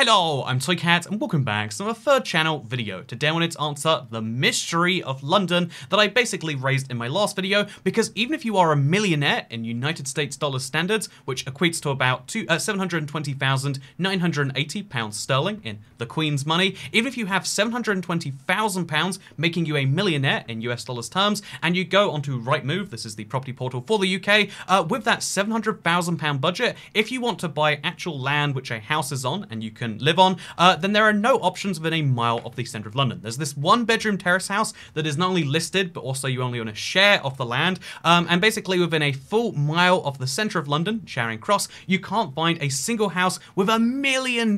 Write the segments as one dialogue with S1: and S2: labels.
S1: Hello, I'm Toycat and welcome back to my third channel video. Today I wanted to answer the mystery of London that I basically raised in my last video, because even if you are a millionaire in United States dollar standards, which equates to about £720,980 sterling in the Queen's money, even if you have £720,000 making you a millionaire in US dollars terms, and you go onto Rightmove, this is the property portal for the UK, with that £700,000 budget, if you want to buy actual land which a house is on and you can live on, then there are no options within a mile of the centre of London. There's this one-bedroom terrace house that is not only listed, but also you only own a share of the land, and basically within a full mile of the centre of London, Charing Cross, you can't find a single house with $1 million.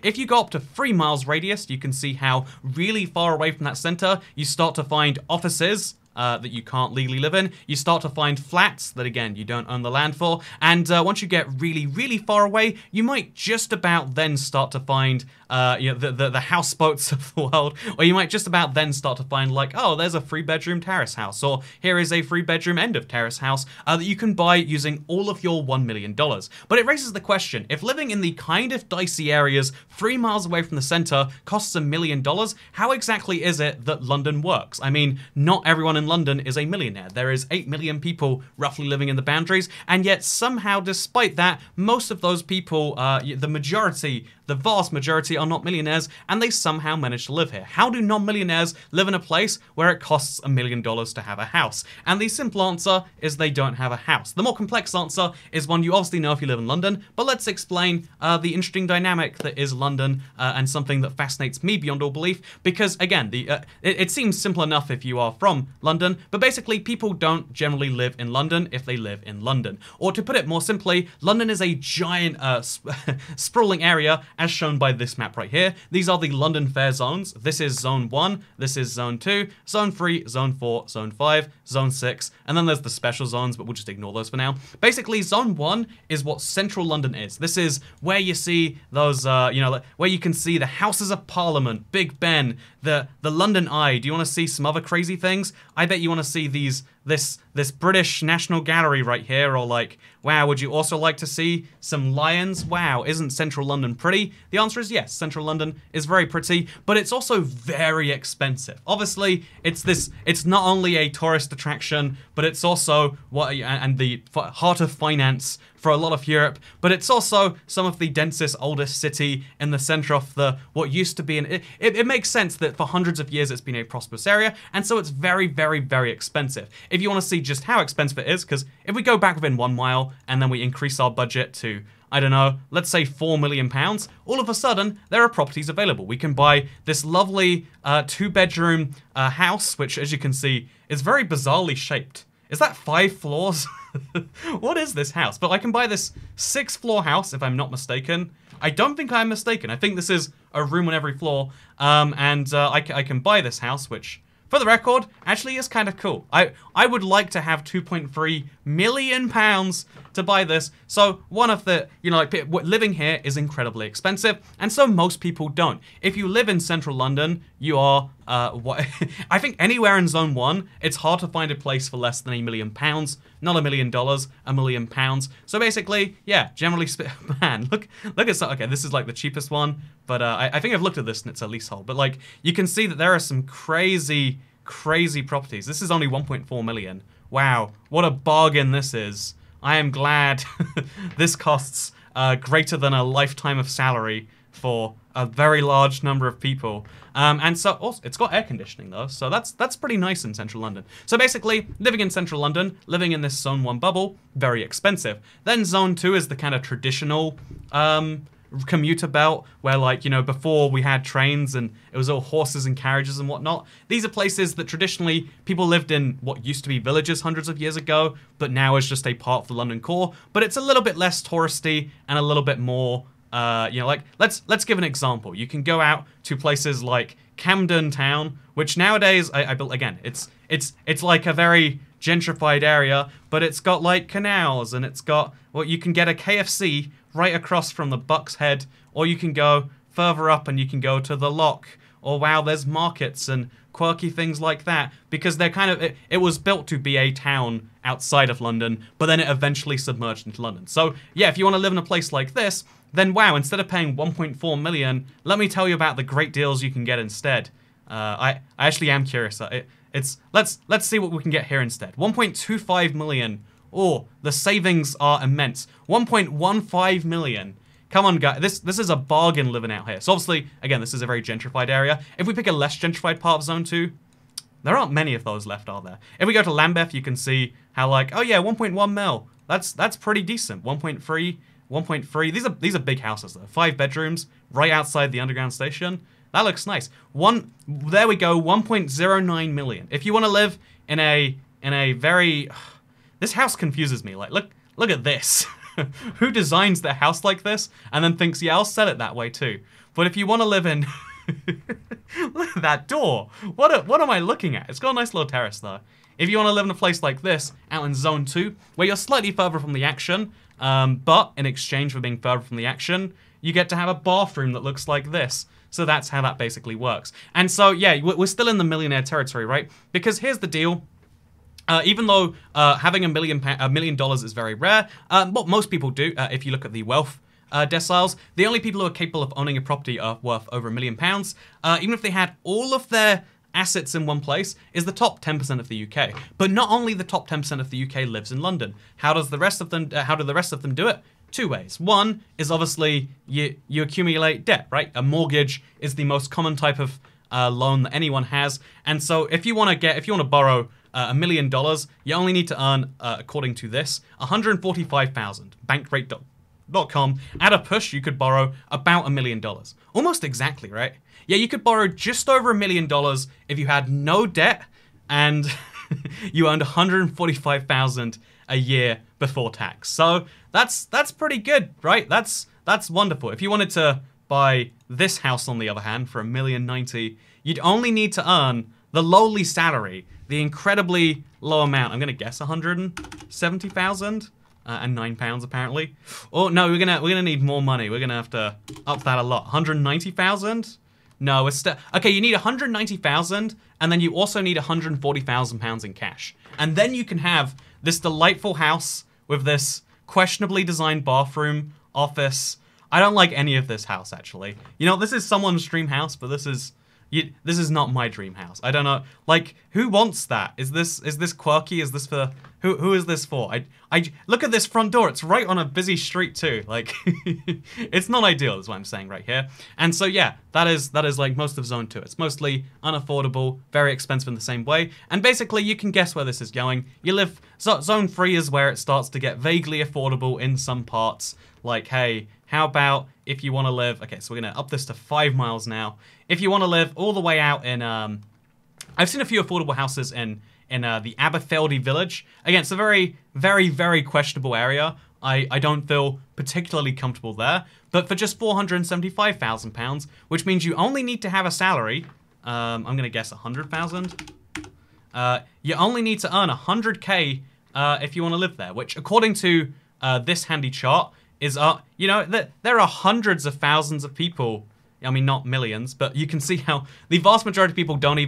S1: If you go up to 3 miles radius, you can see how really far away from that centre you start to find offices that you can't legally live in. You start to find flats that, again, you don't own the land for. And once you get really, really far away, you might just about then start to find the houseboats of the world, or you might just about then start to find, like, oh, there's a 3-bedroom terrace house, or here is a 3-bedroom end of terrace house that you can buy using all of your $1 million. But it raises the question, if living in the kind of dicey areas 3 miles away from the centre costs $1 million, how exactly is it that London works? I mean, not everyone in London is a millionaire. There is 8 million people roughly living in the boundaries, and yet somehow, despite that, most of those people, the vast majority, are not millionaires, and they somehow manage to live here. How do non-millionaires live in a place where it costs $1 million to have a house? And the simple answer is they don't have a house. The more complex answer is one you obviously know if you live in London, but let's explain the interesting dynamic that is London, and something that fascinates me beyond all belief, because again, it seems simple enough if you are from London, but basically people don't generally live in London if they live in London. Or to put it more simply, London is a giant sprawling area, as shown by this map right here. These are the London Fair zones. This is Zone 1, this is Zone 2, Zone 3, Zone 4, Zone 5, Zone 6, and then there's the special zones, but we'll just ignore those for now. Basically, Zone 1 is what central London is. This is where you see those, where you can see the Houses of Parliament, Big Ben, the London Eye. Do you want to see some other crazy things? I bet you want to see this British National Gallery right here, or like, wow, would you also like to see some lions? Wow, isn't central London pretty? The answer is yes, central London is very pretty, but it's also very expensive. Obviously, it's not only a tourist attraction, but it's also the heart of finance for a lot of Europe, but it's also some of the densest, oldest city in the center of what used to be it makes sense that for hundreds of years it's been a prosperous area, and so it's very, very, very expensive. If you want to see just how expensive it is, because if we go back within 1 mile and then we increase our budget to, I don't know, let's say £4 million, all of a sudden there are properties available. We can buy this lovely 2-bedroom house, which, as you can see, is very bizarrely shaped. Is that 5 floors? What is this house? But I can buy this 6-floor house, if I'm not mistaken. I don't think I'm mistaken. I think this is a room on every floor. I can buy this house, which, for the record, actually is kind of cool. I would like to have £2.3 million to buy this. So one of the, living here is incredibly expensive, and so most people don't. If you live in central London, you are, I think anywhere in Zone 1, it's hard to find a place for less than £1 million. Not $1 million, £1 million. So basically, yeah, generally, man, look at, okay, this is like the cheapest one, but I think I've looked at this and it's a leasehold. But like, you can see that there are some crazy properties. This is only 1.4 million. Wow, what a bargain this is. I am glad this costs greater than a lifetime of salary for a very large number of people. And so, also, it's got air conditioning though, so that's pretty nice in central London. So basically, living in central London, living in this Zone 1 bubble, very expensive. Then Zone 2 is the kind of traditional commuter belt, where, like, before we had trains and it was all horses and carriages and whatnot. These are places that traditionally people lived in what used to be villages hundreds of years ago, but now is just a part of the London core. But it's a little bit less touristy and a little bit more, like, let's give an example. You can go out to places like Camden Town, which nowadays, I built, again, it's like a very gentrified area, but it's got like canals, and it's got, well, you can get a KFC right across from the Bucks Head, or you can go further up and you can go to the Lock, or wow, there's markets and quirky things like that, because they're kind of, it was built to be a town outside of London, but then it eventually submerged into London. So yeah, if you want to live in a place like this, then wow, instead of paying 1.4 million, let me tell you about the great deals you can get instead. I actually am curious. Let's see what we can get here instead. 1.25 million. Oh, the savings are immense. 1.15 million. Come on, guys. This is a bargain living out here. So obviously, again, this is a very gentrified area. If we pick a less gentrified part of Zone 2, there aren't many of those left, are there? If we go to Lambeth, you can see how, like, oh yeah, 1.1 mil. That's pretty decent. 1.3, 1.3. These are big houses though. 5 bedrooms right outside the underground station. That looks nice. There we go. 1.09 million. If you want to live in a very, this house confuses me. Like, look at this. Who designs their house like this and then thinks, yeah, I'll sell it that way too. But if you want to live in, look at that door. What am I looking at? It's got a nice little terrace though. If you want to live in a place like this, out in Zone 2, where you're slightly further from the action, but in exchange for being further from the action, you get to have a bathroom that looks like this. So that's how that basically works. And so, yeah, we're still in the millionaire territory, right? Because here's the deal. Even though having $1 million is very rare, what most people do, if you look at the wealth deciles, the only people who are capable of owning a property are worth over £1 million, even if they had all of their assets in one place, is the top 10% of the UK. But not only the top 10% of the UK lives in London. How do the rest of them do it? 2 ways. One is obviously you accumulate debt, right? A mortgage is the most common type of loan that anyone has, and so if you want to borrow $1 million, you only need to earn, according to this, 145,000. Bankrate.com. At a push, you could borrow about $1 million. Almost exactly, right? Yeah, you could borrow just over $1 million if you had no debt and you earned 145,000 a year before tax. So that's pretty good, right? That's wonderful. If you wanted to buy this house, on the other hand, for $1,090,000, you'd only need to earn the lowly salary, the incredibly low amount. I'm gonna guess 170,000 and £9 apparently. Oh no, we're gonna need more money. We're gonna have to up that a lot. 190,000. No, it's still okay. You need 190,000, and then you also need 140,000 pounds in cash, and then you can have this delightful house with this questionably designed bathroom, office. I don't like any of this house, actually. You know, this is someone's dream house, but this is not my dream house. I don't know. Like, who wants that? Is this quirky? Is this for who is this for? I look at this front door. It's right on a busy street too. Like, it's not ideal, is what I'm saying right here. And so yeah, that is like most of Zone 2. It's mostly unaffordable, very expensive in the same way. And basically, you can guess where this is going. Zone 3 is where it starts to get vaguely affordable in some parts. Like, hey, how about if you want to live... Okay, so we're going to up this to 5 miles now. If you want to live all the way out in... I've seen a few affordable houses in the Aberfeldy village. Again, it's a very, very, very questionable area. I don't feel particularly comfortable there. But for just £475,000, which means you only need to have a salary... I'm going to guess 100,000. You only need to earn 100k if you want to live there, which according to this handy chart... is, you know, there are hundreds of thousands of people, I mean, not millions, but you can see how the vast majority of people don't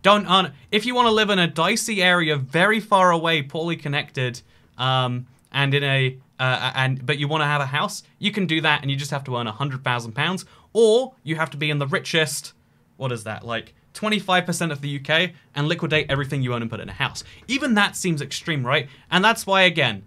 S1: earn. If you want to live in a dicey area, very far away, poorly connected, but you want to have a house, you can do that, and you just have to earn £100,000, or you have to be in the richest, what is that, like 25% of the UK, and liquidate everything you own and put it in a house. Even that seems extreme, right? And that's why, again,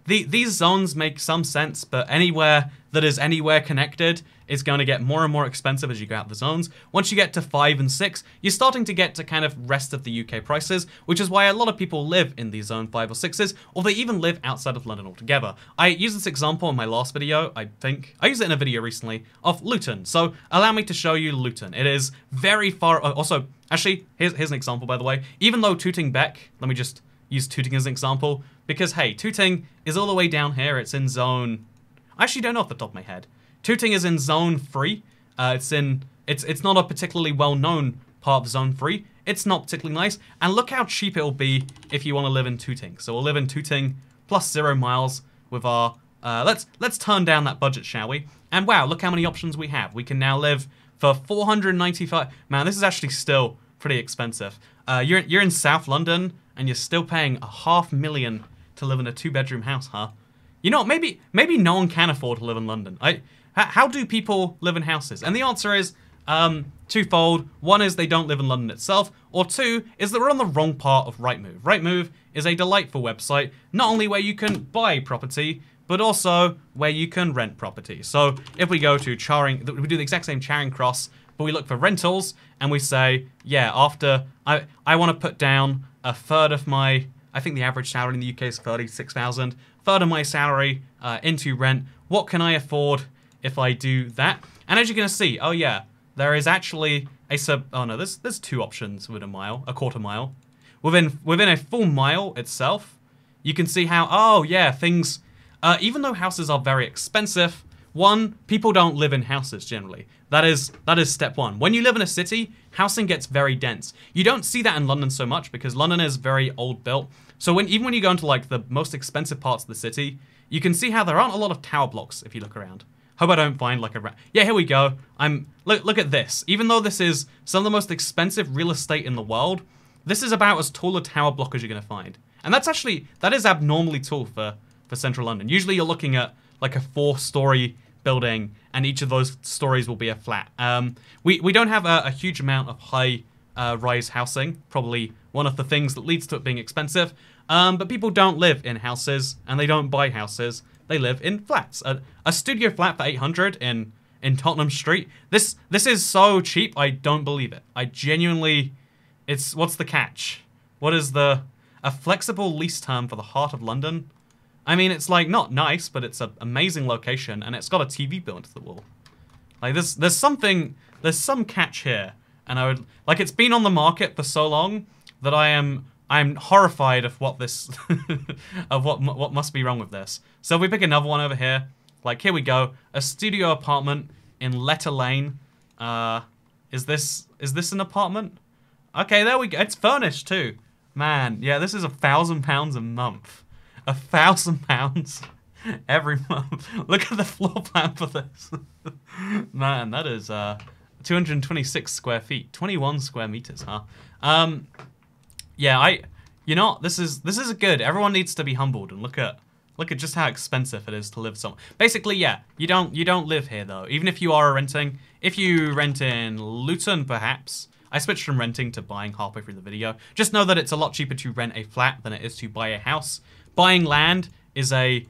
S1: these zones make some sense, but anywhere that is anywhere connected is going to get more and more expensive as you go out the zones. Once you get to 5 and 6, you're starting to get to kind of rest of the UK prices, which is why a lot of people live in these zone 5 or 6s, or they even live outside of London altogether. I used this example in my last video, I think. I used it in a video recently, of Luton. So allow me to show you Luton. It is very far... Also, actually, here's an example, by the way. Even though Tooting Bec, let me just use Tooting as an example, because, hey, Tooting is all the way down here. It's in zone... I actually don't know off the top of my head. Tooting is in zone 3. It's not a particularly well-known part of zone 3. It's not particularly nice. And look how cheap it'll be if you want to live in Tooting. So we'll live in Tooting plus 0 miles with our... let's turn down that budget, shall we? And wow, look how many options we have. We can now live for 495... Man, this is actually still pretty expensive. You're in South London, and you're still paying $500,000 to live in a 2-bedroom house, huh? You know, maybe no one can afford to live in London. how do people live in houses? And the answer is twofold. One is they don't live in London itself, or two is they're on the wrong part of Rightmove. Rightmove is a delightful website, not only where you can buy property, but also where you can rent property. So if we go to Charing, we do the exact same Charing Cross, but we look for rentals, and we say, yeah, after, I want to put down a third of my, I think the average salary in the UK is 36,000, third of my salary into rent. What can I afford if I do that? And as you're going to see, oh yeah, there is actually a there's two options within a quarter mile. Within a full mile itself, you can see how, oh yeah, things, even though houses are very expensive, one, people don't live in houses generally. That is step one. When you live in a city, housing gets very dense. You don't see that in London so much because London is very old built. So even when you go into like the most expensive parts of the city, you can see how there aren't a lot of tower blocks if you look around. Hope I don't find like yeah, here we go. Look at this. Even though this is some of the most expensive real estate in the world, this is about as tall a tower block as you're gonna find. And that is abnormally tall for central London. Usually you're looking at like a 4-story building, and each of those stories will be a flat. We don't have a huge amount of high rise housing, probably one of the things that leads to it being expensive. But people don't live in houses, and they don't buy houses. They live in flats. A studio flat for 800 in Tottenham Street. This is so cheap, I don't believe it. I genuinely, what's the catch? What is a flexible lease term for the heart of London? I mean, it's like not nice, but it's an amazing location, and it's got a TV built into the wall. Like there's some catch here, and it's been on the market for so long that I'm horrified of what this of what must be wrong with this. So if we pick another one over here, like here we go, a studio apartment in Letter Lane. Is this an apartment? Okay, there we go. It's furnished too. Man, yeah, this is £1,000 a month. £1,000 every month. Look at the floor plan for this. Man, that is 226 square feet, 21 square meters, huh? Yeah, this is good. Everyone needs to be humbled and look at just how expensive it is to live somewhere. Basically, yeah, you don't live here though. Even if you are renting, if you rent in Luton, perhaps. I switched from renting to buying halfway through the video. Just know that it's a lot cheaper to rent a flat than it is to buy a house. Buying land is a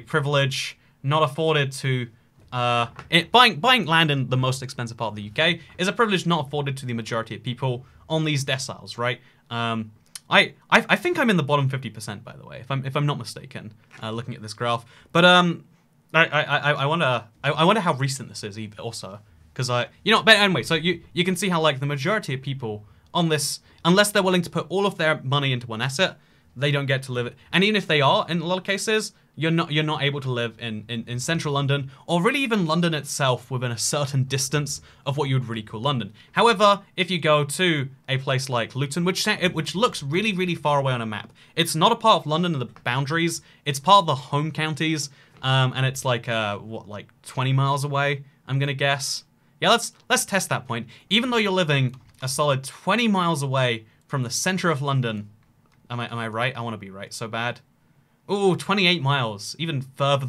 S1: privilege not afforded to buying land in the most expensive part of the UK is a privilege not afforded to the majority of people on these deciles, right? I think I'm in the bottom 50%, by the way, if I'm not mistaken, looking at this graph. But I wonder how recent this is also, because but anyway, so you can see how like the majority of people on this, unless they're willing to put all of their money into one asset, they don't get to live it. And even if they are, in a lot of cases, you're not able to live in central London, or really even London itself within a certain distance of what you would really call London. However, if you go to a place like Luton, which looks really, really far away on a map, it's not a part of London in the boundaries, it's part of the home counties, and it's like, like 20 miles away, I'm gonna guess. Yeah, let's test that point. Even though you're living a solid 20 miles away from the center of London, am I right? I want to be right so bad. Ooh, 28 miles, even further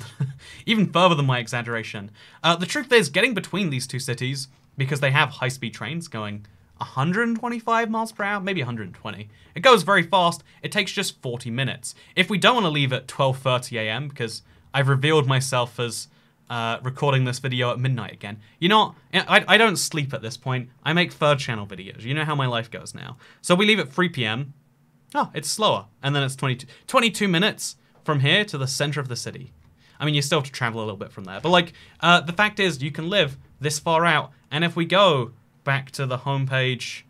S1: than my exaggeration. The truth is, getting between these two cities, because they have high-speed trains going 125 miles per hour, maybe 120. It goes very fast. It takes just 40 minutes. If we don't want to leave at 12:30 a.m., because I've revealed myself as recording this video at midnight again. I don't sleep at this point. I make third channel videos. You know how my life goes now. So we leave at 3 p.m. Oh, it's slower. And then it's 22 minutes from here to the center of the city. I mean, you still have to travel a little bit from there. But like, the fact is, you can live this far out. And if we go back to the homepage,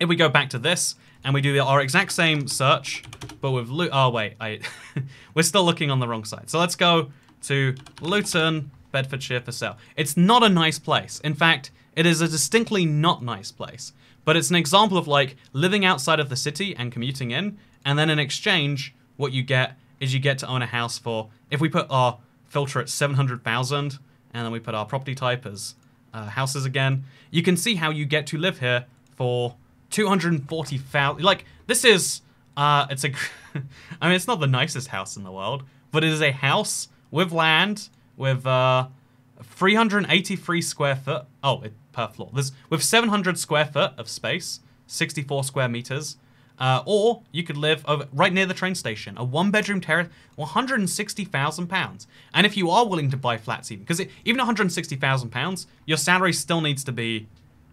S1: if we go back to this and we do our exact same search, but with we're still looking on the wrong side. So let's go to Luton, Bedfordshire for sale. It's not a nice place. In fact, it is a distinctly not nice place. But it's an example of like living outside of the city and commuting in, and then in exchange, what you get is you get to own a house for, if we put our filter at 700,000, and then we put our property type as houses again, you can see how you get to live here for 240,000. Like, this is, I mean, it's not the nicest house in the world, but it is a house with land, with 383 square foot. Oh, per floor. With 700 square foot of space, 64 square meters. Or you could live right near the train station, a one-bedroom terrace, £160,000. And if you are willing to buy flats even, because even £160,000, your salary still needs to be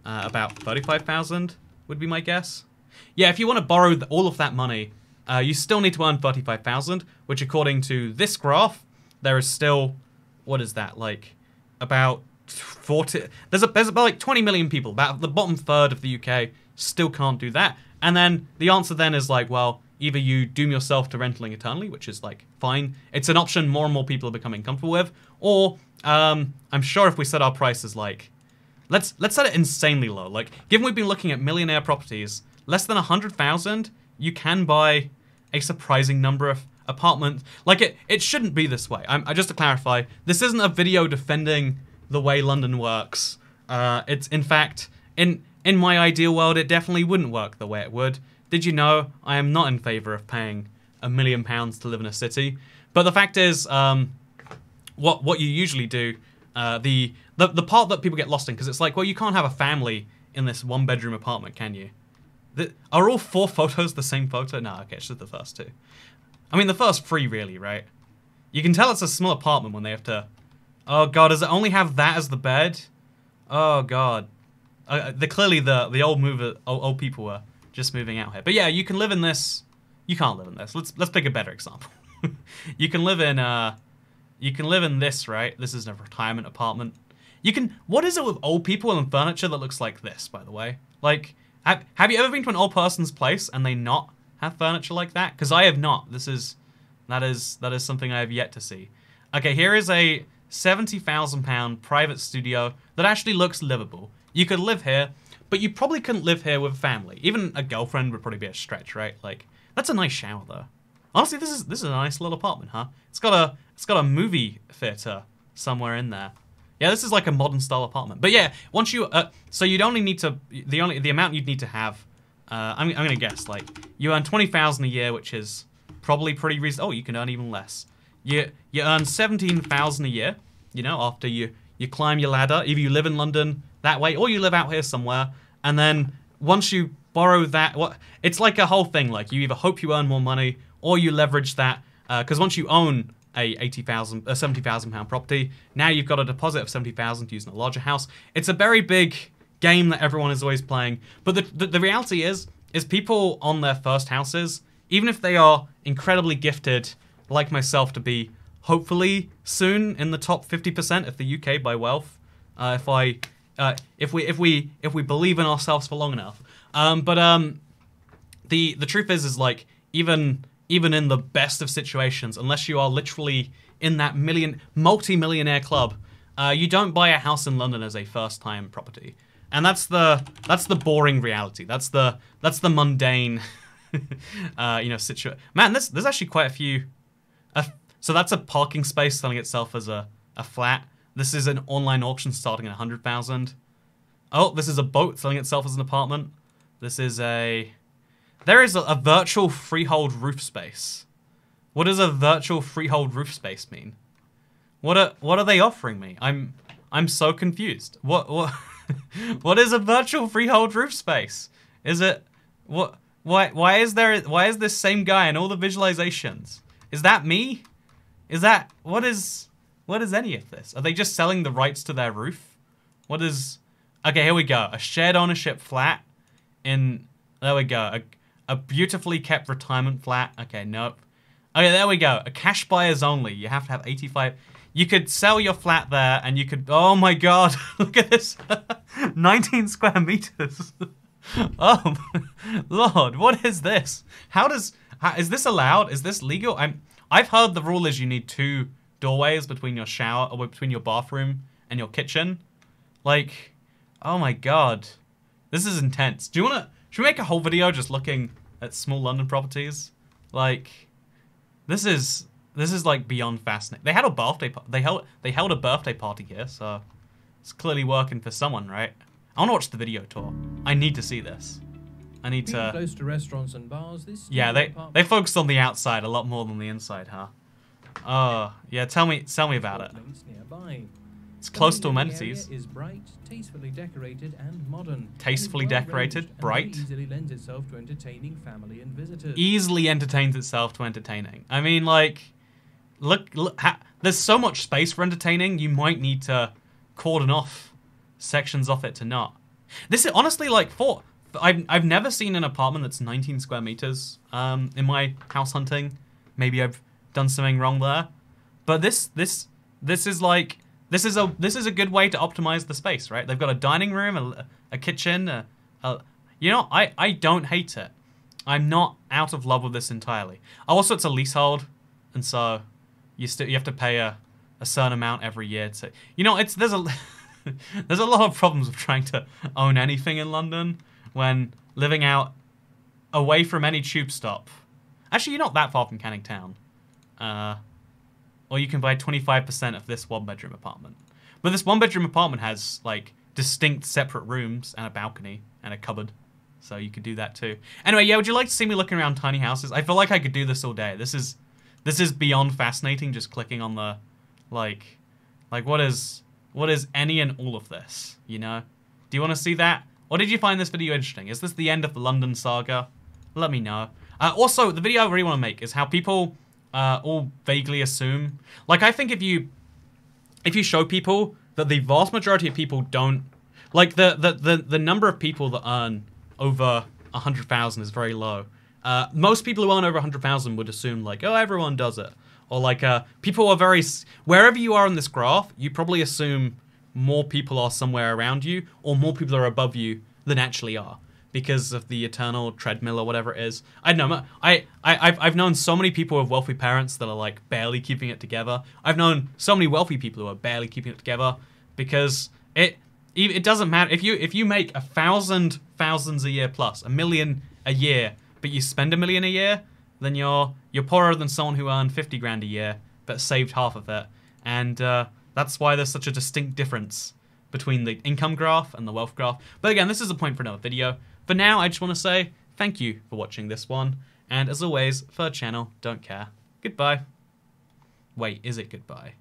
S1: about £35,000 would be my guess. Yeah, if you want to borrow all of that money, you still need to earn £35,000, which according to this graph, there is still, what is that, like, about 40, there's about like 20 million people, about the bottom third of the UK still can't do that. And then the answer then is like, well, either you doom yourself to rentling eternally, which is like fine. It's an option more and more people are becoming comfortable with. Or I'm sure if we set our prices like, let's set it insanely low. Like, given we've been looking at millionaire properties, less than 100,000, you can buy a surprising number of apartments. Like it shouldn't be this way. Just to clarify, this isn't a video defending the way London works. It's in fact in my ideal world, it definitely wouldn't work the way it would. Did you know I am not in favor of paying £1 million to live in a city? But the fact is, what you usually do, the part that people get lost in, because it's like, well, you can't have a family in this one-bedroom apartment, can you? Are all 4 photos the same photo? No, okay, it's just the first 2. I mean, the first 3 really, right? You can tell it's a small apartment when they have to... Oh god, does it only have that as the bed? Oh god. Clearly the old people were just moving out here. But yeah, you can live in this. You can't live in this. Let's pick a better example. You can live in this, right? This is a retirement apartment. What is it with old people and furniture that looks like this, by the way? Like, have you ever been to an old person's place and they not have furniture like that? Because I have not. That is something I have yet to see. Okay, here is a £70,000 private studio that actually looks livable. You could live here, but you probably couldn't live here with a family. Even a girlfriend would probably be a stretch, right? Like, that's a nice shower though. Honestly, this is a nice little apartment, huh? It's got a movie theater somewhere in there. Yeah, this is like a modern style apartment. But yeah, once you so you'd only need to the amount you'd need to have. I'm gonna guess like you earn 20,000 a year, which is probably pretty reasonable. Oh, you can earn even less. You earn 17,000 a year. You know, after you climb your ladder. Either you live in London that way, or you live out here somewhere, and then once you borrow that, it's like a whole thing. Like you either hope you earn more money, or you leverage that. Because once you own a £70,000 property, now you've got a deposit of 70,000 using a larger house. It's a very big game that everyone is always playing. But the reality is people on their first houses, even if they are incredibly gifted, like myself, to be hopefully soon in the top 50% of the UK by wealth, if we believe in ourselves for long enough. The truth is like even in the best of situations, unless you are literally in that multi-millionaire club, you don't buy a house in London as a first-time property, and that's the boring reality. That's the mundane, situation. Man, there's actually quite a few. So that's a parking space selling itself as a flat. This is an online auction starting at 100,000. Oh, this is a boat selling itself as an apartment. There is a virtual freehold roof space. What does a virtual freehold roof space mean? What are they offering me? I'm so confused. What what is a virtual freehold roof space? Is it why is this same guy in all the visualizations? Is that me? What is any of this? Are they just selling the rights to their roof? Okay, here we go. A shared ownership flat there we go. A beautifully kept retirement flat. Okay, nope. Okay, there we go. A cash buyers only. You have to have 85. You could sell your flat there and you could, oh my God, look at this. 19 square meters. Oh, Lord, what is this? Is this allowed? Is this legal? I've heard the rule is you need 2 doorways between your shower, or between your bathroom and your kitchen. Like, oh my God. This is intense. Should we make a whole video just looking at small London properties? Like, this is like beyond fascinating. They had a birthday, they held a birthday party here, so it's clearly working for someone, right? I want to watch the video tour. I need to see this. I need to...
S2: Close to restaurants and bars.
S1: Yeah, they focused on the outside a lot more than the inside, huh? Oh, yeah, tell me about it. It's close to amenities.
S2: Is bright, tastefully decorated, and modern.
S1: Tastefully decorated, bright.
S2: Easily lends itself to entertaining family and visitors.
S1: Easily entertains itself to entertaining. I mean, like, look, there's so much space for entertaining. You might need to cordon off sections of it to not. This is honestly like I've never seen an apartment that's 19 square meters. In my house hunting, maybe I've done something wrong there, but this is like. This is a good way to optimize the space, right? They've got a dining room, a kitchen, you know, I don't hate it. I'm not out of love with this entirely. Also, it's a leasehold, and so you have to pay a certain amount every year to, you know, there's a there's a lot of problems with trying to own anything in London when living out away from any tube stop. Actually, you're not that far from Canning Town. Or you can buy 25% of this one-bedroom apartment. But this one-bedroom apartment has, like, distinct separate rooms and a balcony and a cupboard. So you could do that too. Anyway, yeah, would you like to see me looking around tiny houses? I feel like I could do this all day. This is beyond fascinating, just clicking on the, like what is any and all of this, you know? Do you want to see that? Or did you find this video interesting? Is this the end of the London saga? Let me know. Also, the video I really want to make is how people... all vaguely assume. Like, I think if you show people that the vast majority of people don't, like the number of people that earn over 100,000 is very low. Most people who earn over 100,000 would assume like, oh, everyone does it, or like people are very, wherever you are in this graph, you probably assume more people are somewhere around you, or more people are above you than actually are. Because of the eternal treadmill or whatever it is. I don't know. I've known so many people with wealthy parents that are like barely keeping it together. I've known so many wealthy people who are barely keeping it together because it doesn't matter if you make 1,000 thousands a year plus $1 million a year, but you spend $1 million a year, then you're poorer than someone who earned 50 grand a year but saved half of it. And that's why there's such a distinct difference between the income graph and the wealth graph. But again, this is a point for another video. For now, I just want to say thank you for watching this one, and as always, third channel, don't care. Goodbye. Wait, is it goodbye?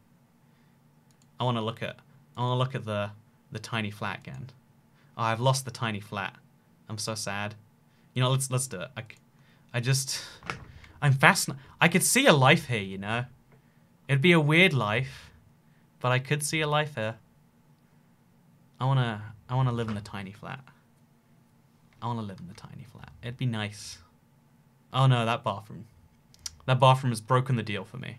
S1: I want to look at the tiny flat again. Oh, I've lost the tiny flat. I'm so sad. You know, let's do it. I'm fascinated. I could see a life here, you know. It'd be a weird life, but I could see a life here. I wanna live in the tiny flat. I want to live in the tiny flat. It'd be nice. Oh no, that bathroom. That bathroom has broken the deal for me.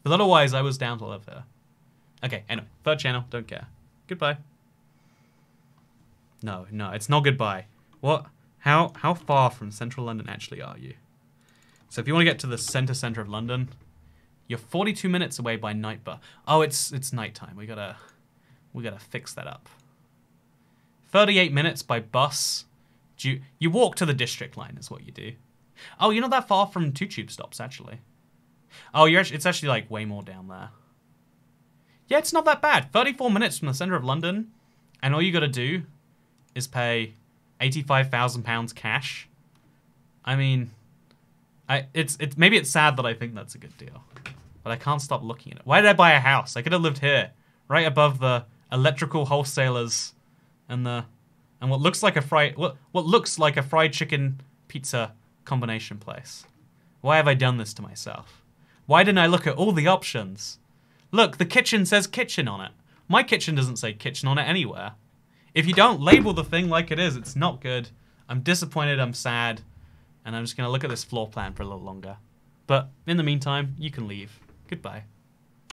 S1: But otherwise, I was down to live here. Okay, anyway, third channel, don't care. Goodbye. No, it's not goodbye. What? How far from central London actually are you? So if you want to get to the center of London, you're 42 minutes away by night bus. Oh, it's nighttime. We gotta fix that up. 38 minutes by bus. You walk to the district line is what you do. Oh, you're not that far from 2 tube stops, actually. Oh, it's actually, like, way more down there. Yeah, it's not that bad. 34 minutes from the centre of London, and all you gotta do is pay £85,000 cash. I mean, maybe it's sad that I think that's a good deal, but I can't stop looking at it. Why did I buy a house? I could have lived here, right above the electrical wholesalers and what looks like a fried chicken pizza combination place. Why have I done this to myself? Why didn't I look at all the options? Look, the kitchen says kitchen on it. My kitchen doesn't say kitchen on it anywhere. If you don't label the thing like it is, it's not good. I'm disappointed, I'm sad, and I'm just going to look at this floor plan for a little longer. But in the meantime, you can leave. Goodbye.